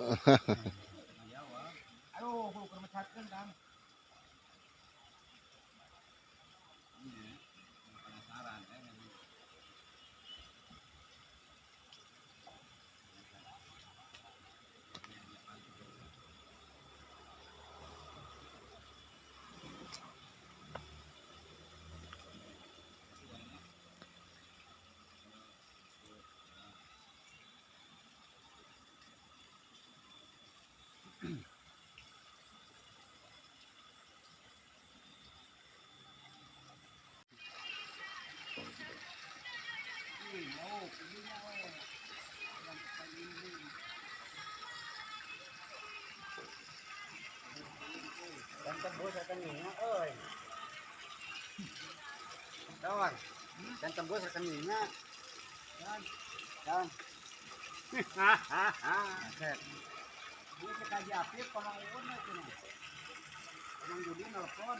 Ayo, kalau kermecatkan kan. Penasaran, dan tembus akan nyinya, oi. Kawan, dan tembus akan nyinya. Dan. Hahaha. Ini sekaji apit pamang uun na ito. Pamang Budi nelpon.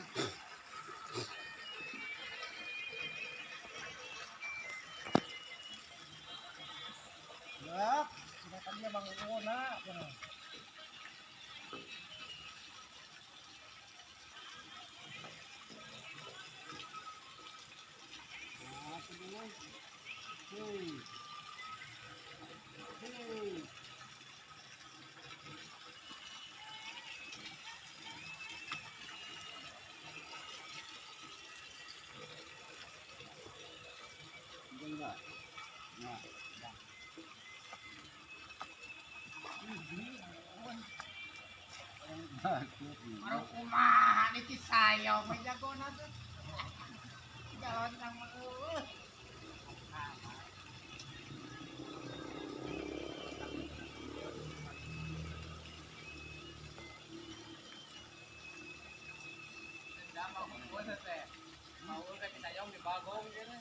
Yap, silakan dia Bang Uun na. Marang kumaha niti sayaw may jago na doon. Jalan nang mauus. Mau ka sayong di bagong gini.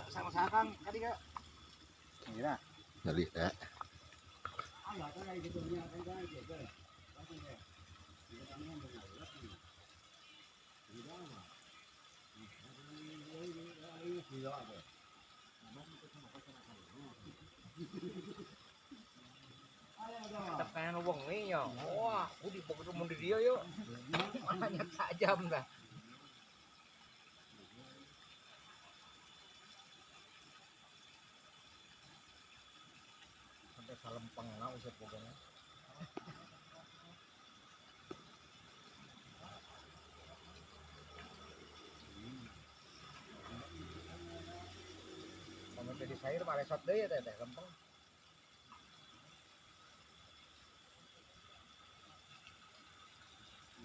Sama-sama Kang, tadi Kak. Mira. Dali ya. Ala ka kay gitu niya kay kay gitu. Pati kay. Hindi kami ang binalat. Hindi ba? Ay, sila ako. Tetap kayak nubang nih ya. Wah, udah pokoknya mau di dia yuk. Hanya tajam dah. Sampai salempeng lah usah pokoknya. Kalau jadi sayur malah sot deh ya teh lempeng.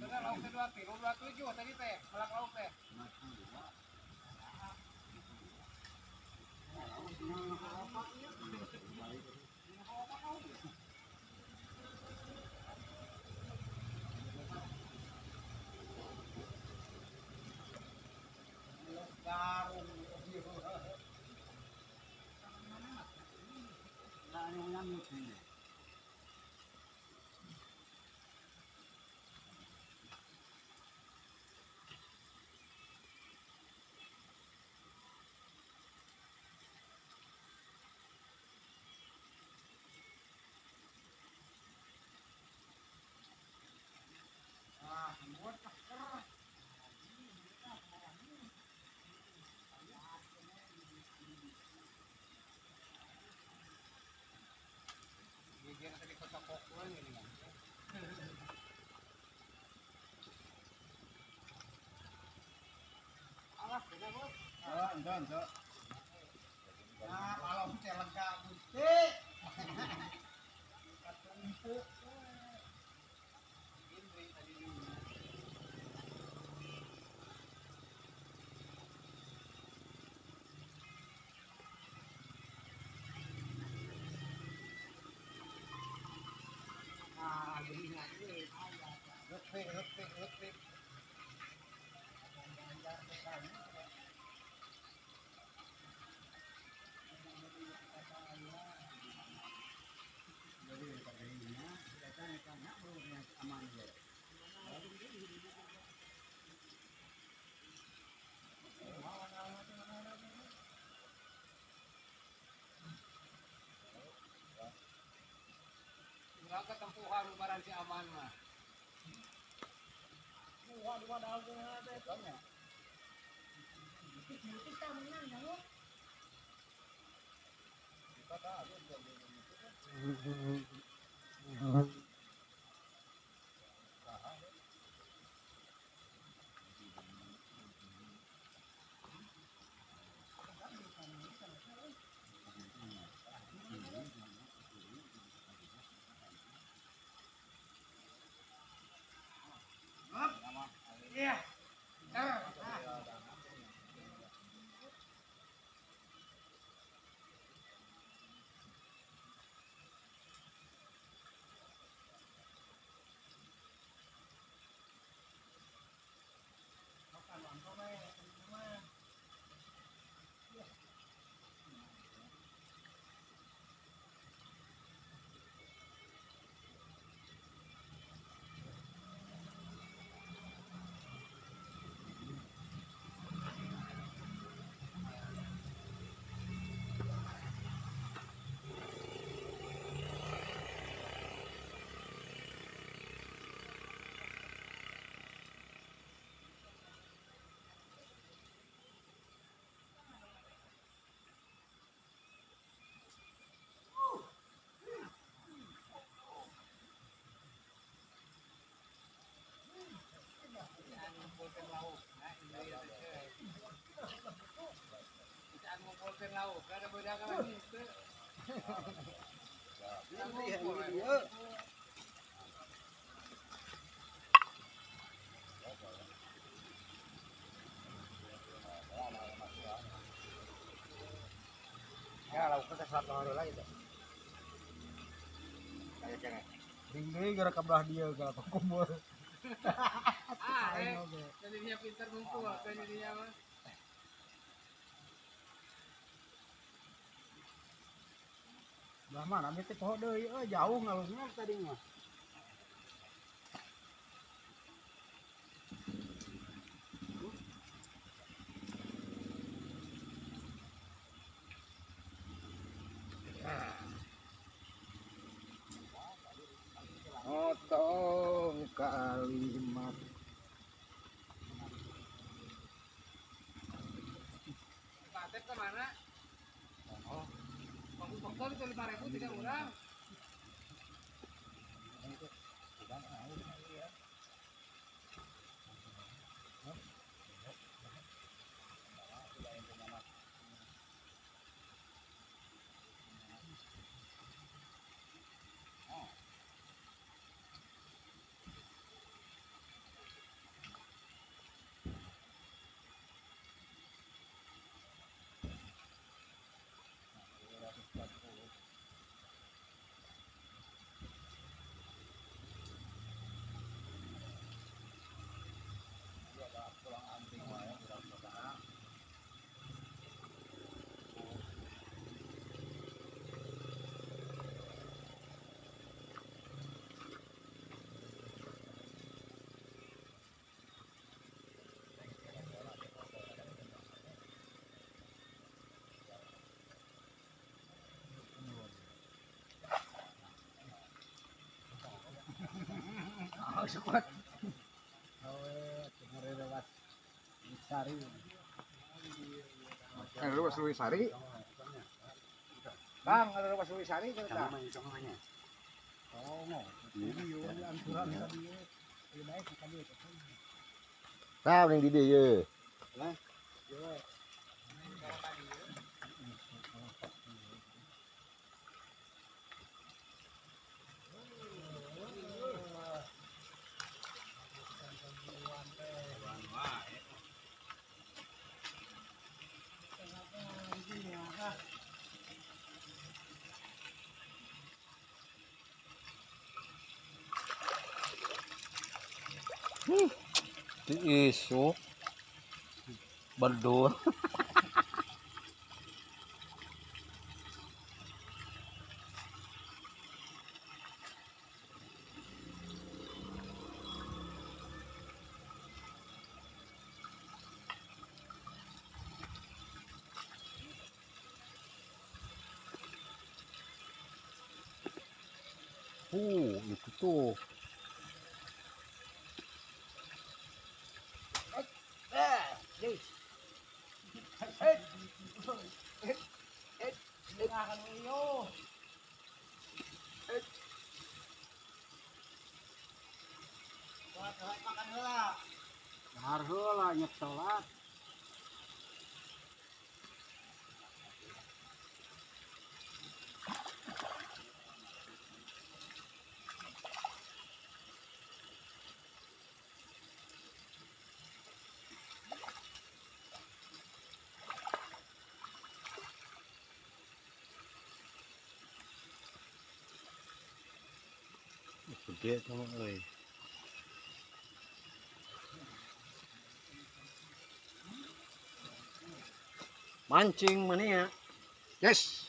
Sudah lauk kedua, kilo 27 tadi teh, melak lauk teh. Garung. Nah, yang nyamuk ini. Dia tadi kota kokuan ini kan. Alah, beda bos. Enggak. Nah, kalau saya lega gusti. Ketumpuk. Indri tadi dulu. Ah, jadi nggak ini. Rutpik. Tuhan barang si aman mah. Iya. Ngumpulkeun lauk, kada beudak lagi teu. Ya lauk teh saat heula itu. Kayak cenah. Tinggi gara kabelah dia gara kumpul. Jadinya pintar ngumpul kan jadinya mah. Belah mana bete poho deui jauh ngalusna tadi mah. Otong kalimat. Patet ke mana? Oh. Bagus-bagus itu 5.000 tidak murah. Sekuat. Kemarin lewat Sari. Ada Ruas Luwisari. Bang, ada Ruas Luwisari kita. Oh, mau. Video anturan tadi. Lebih baik tadi. Sao ning di dieu ye. Isuk bedul. Itu Tuh. Harus lah nyet sholat. Gede sama euy. Mancing mana ya? Yes.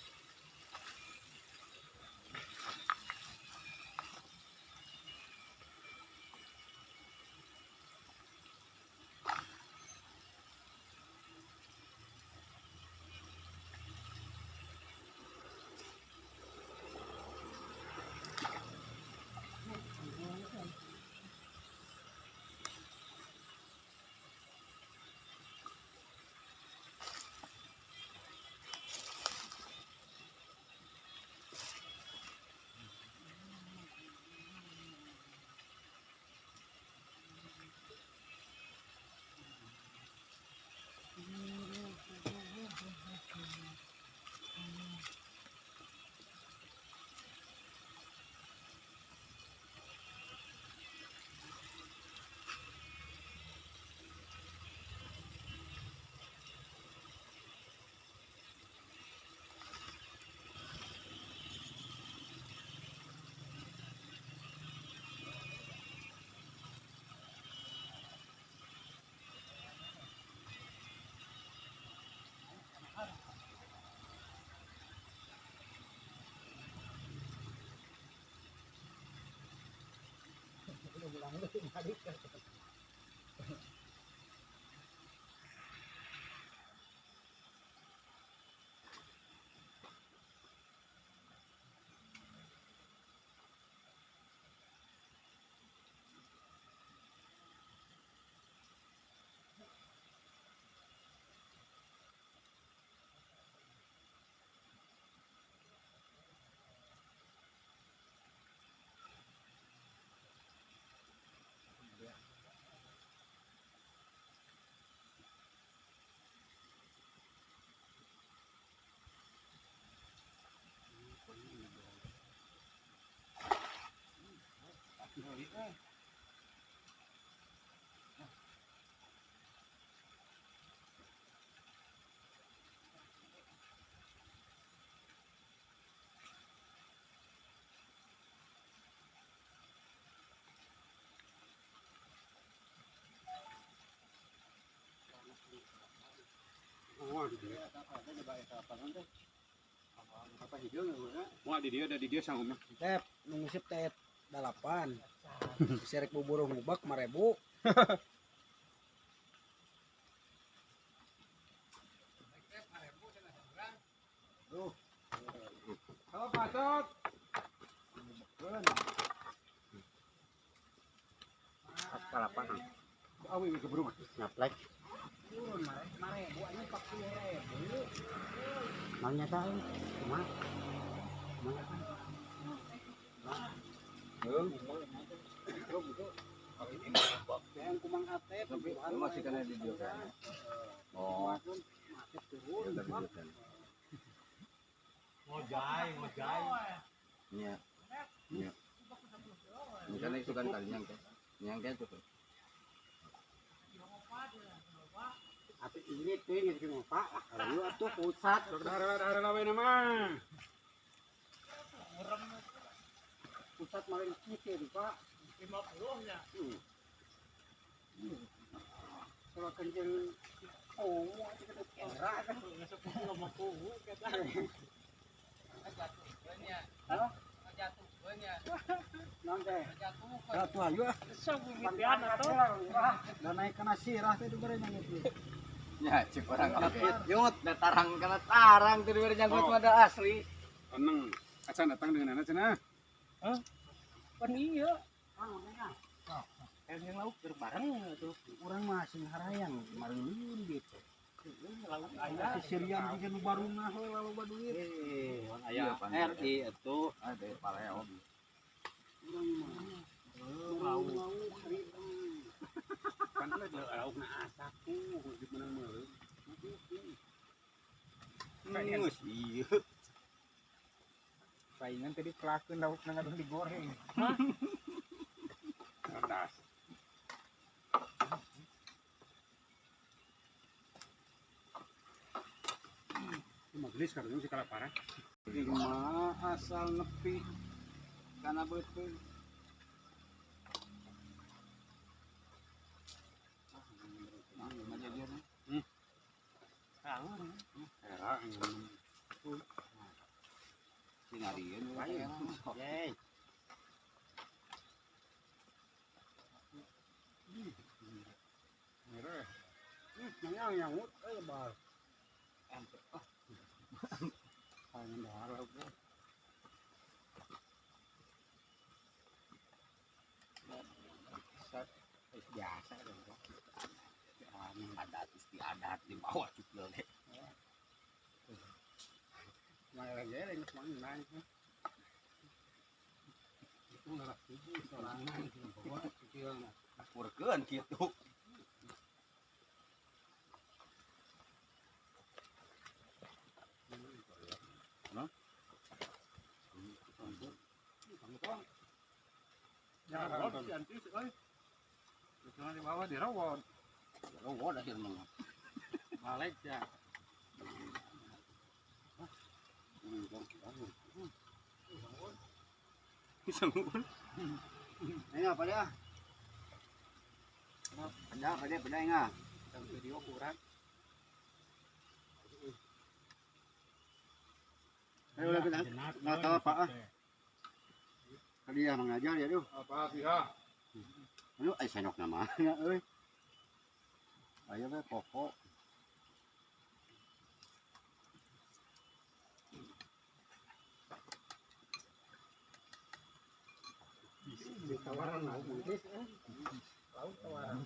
Mau di dia sanggup. Tep, nunggu tep 8. Serek bubur ngubak 5.000. Halo Pak. Kalapan. Awi kebruk. Ngaplek. Turun 5.000 ini 40.000. Malnya tahu. Cuma yang kumang atep Masih kena di video kan. Oh. Ngojai. Iya. Iya. Misalnya itu kan kali nyangke itu. tapi ini tuh yang cuma Pak kalau atuh pusat Ada lawe nama. pusat malah dikit Pak 50 nya. Kalau kencing oh kita era kan nanti jatuh ayo dan naik kena sirah itu berenya gitu Ya, cip orang Sakit, yut, kena tarang tuh di nyangkut ada asli. Tenang, acan datang dengan anak cina. kan iya. makanya Yang lauk bareng tuh. Orang masih harayang marulun gitu. ayah Si Sirian juga nu baru mah lalu baduit. ayah RI itu ada paleo Lalu kan lauk na asaku di mana meureun ngeus ieu saingan tadi pelakeun lauk nang digoreng. atas magelis karena si kalaparan mah asal nepi kana beuteung biasa dong adat istiadat di bawah juga deh malah gede ini semua naik itu nggak setuju soalnya bawa kecil kurkeun gitu ya kalau si antis euy cuma di bawah di rawon rawon akhir mah balik ya bisa ngumpul ini apa dia ada enggak yang video kurang ayo udah kita nggak tahu apa tadi yang ngajar ya tuh apa sih ya ayo senok namanya euy ayo we pokok tawaran mau bulis laut tawaran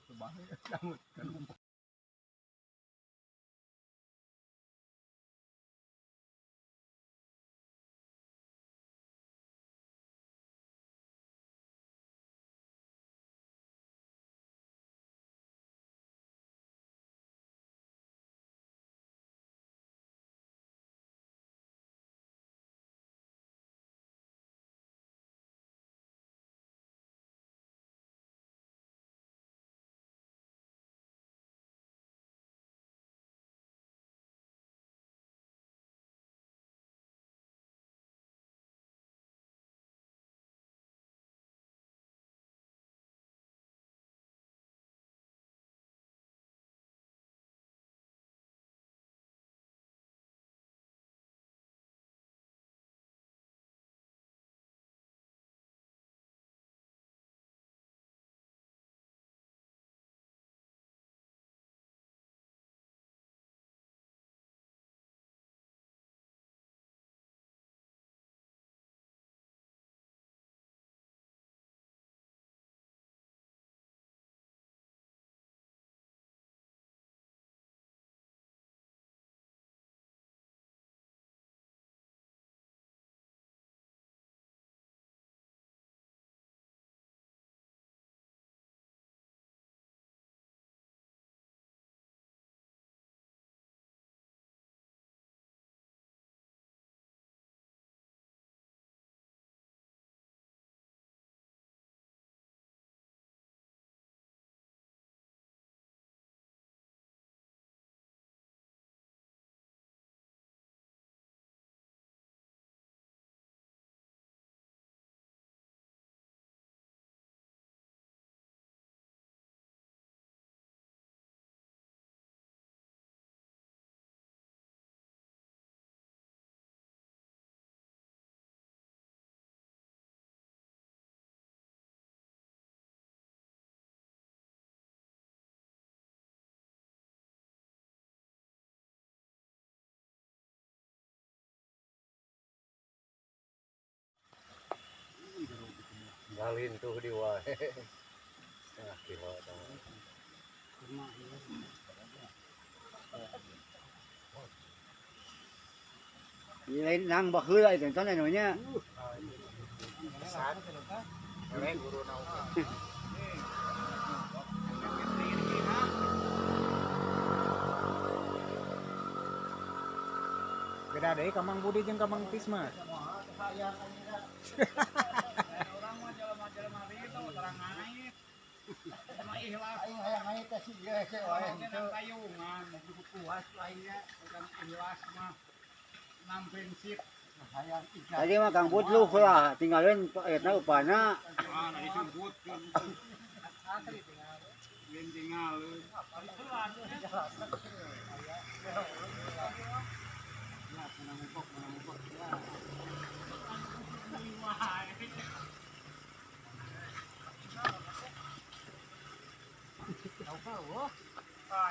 Alin tuh di wae. Nah, kieu tah. Lain nang bak heula itu tonton nya. Eleh guru naon. Beda deh Kamang Budi jeung Kamang Tisma. Orang mah jelema-jelema itu terang naik. Cuma ikhlas Aing hayang naik teh si ge wae. dengan kayungan, mau puas lainnya bukan ikhlas mah. 6 prinsip hayang ikhlas. Tadi mah Kang Budlu lah tinggalin etna upana. Ah, disebutkeun. Asli tinggal. Lain tinggal.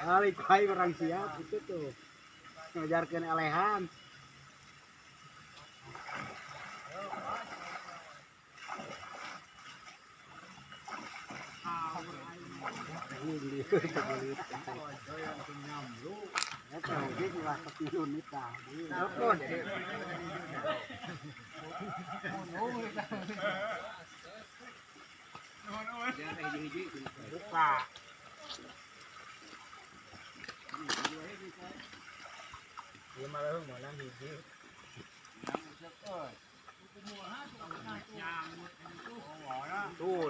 Ali kai barang siap itu tuh. Ngajarkeun elehan. Buka. Ieu mah leuh moal hiji. Tuh.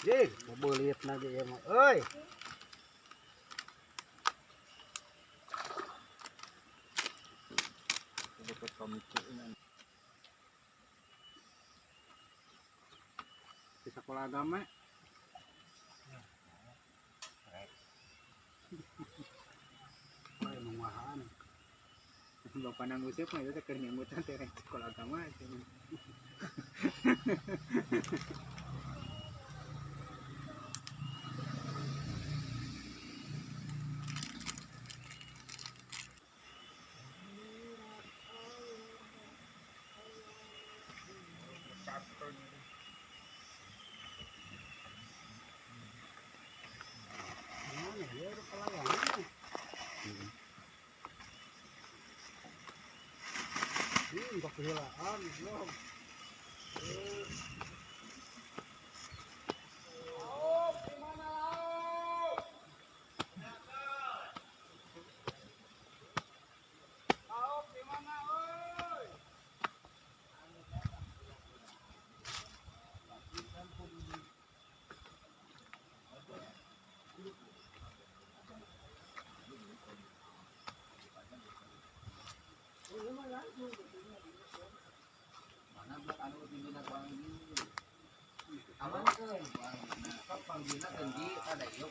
Jih, mau beulit na ge ieu mah. Euy. Deket komite di sekolah agama. Menguahan. Bapak nang usip mah itu keur nyemutan teh sekolah agama. Kehilaan belum. Aman kan, panggilnya tinggi ada yuk